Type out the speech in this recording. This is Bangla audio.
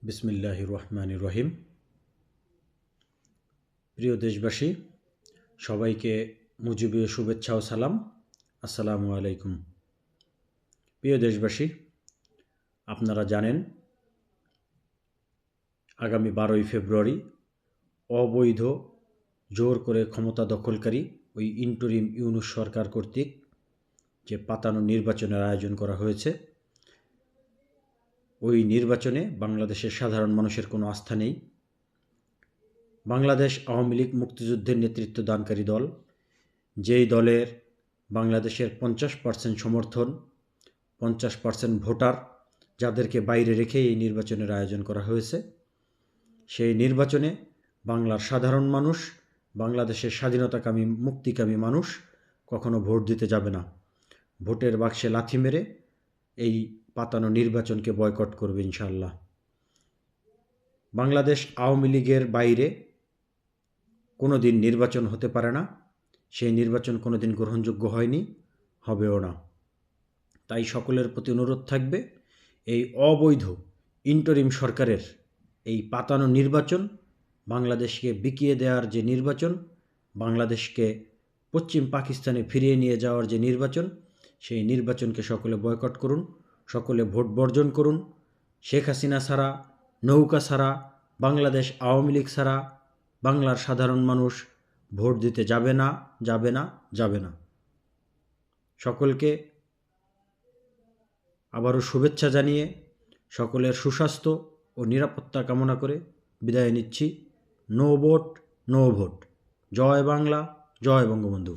বিসমিল্লাহির রহমানির রহিম। প্রিয় দেশবাসী, সবাইকে মুজিবীয় শুভেচ্ছা ও সালাম। আসসালামু আলাইকুম। প্রিয় দেশবাসী, আপনারা জানেন আগামী 12ই ফেব্রুয়ারি অবৈধ জোর করে ক্ষমতা দখলকারী ওই ইন্টারিম ইউনূস সরকার কর্তৃক যে পাতানো নির্বাচনের আয়োজন করা হয়েছে, ওই নির্বাচনে বাংলাদেশের সাধারণ মানুষের কোনো আস্থা নেই। বাংলাদেশ আওয়ামী লীগ মুক্তিযুদ্ধের নেতৃত্ব দানকারী দল, যেই দলের বাংলাদেশের 50% সমর্থন, 50% ভোটার, যাদেরকে বাইরে রেখে এই নির্বাচনের আয়োজন করা হয়েছে, সেই নির্বাচনে বাংলার সাধারণ মানুষ, বাংলাদেশের স্বাধীনতাকামী মুক্তিকামী মানুষ কখনো ভোট দিতে যাবে না। ভোটের বাক্সে লাথি মেরে এই পাতানো নির্বাচনকে বয়কট করবে ইনশাআল্লাহ। বাংলাদেশ আওয়ামী লীগের বাইরে কোনো দিন নির্বাচন হতে পারে না। সেই নির্বাচন কোনো দিন গ্রহণযোগ্য হয়নি, হবেও না। তাই সকলের প্রতি অনুরোধ থাকবে, এই অবৈধ ইন্টারিম সরকারের এই পাতানো নির্বাচন, বাংলাদেশকে বিকিয়ে দেওয়ার যে নির্বাচন, বাংলাদেশকে পশ্চিম পাকিস্তানে ফিরিয়ে নিয়ে যাওয়ার যে নির্বাচন, সেই নির্বাচনকে সকলে বয়কট করুন, সকলে ভোট বর্জন করুন। শেখ হাসিনা ছাড়া, নৌকা ছাড়া, বাংলাদেশ আওয়ামী লীগ ছাড়া বাংলার সাধারণ মানুষ ভোট দিতে যাবে না, যাবে না, যাবে না। সকলকে আবারও শুভেচ্ছা জানিয়ে, সকলের সুস্বাস্থ্য ও নিরাপত্তা কামনা করে বিদায় নিচ্ছি। No vote, no vote. জয় বাংলা, জয় বঙ্গবন্ধু।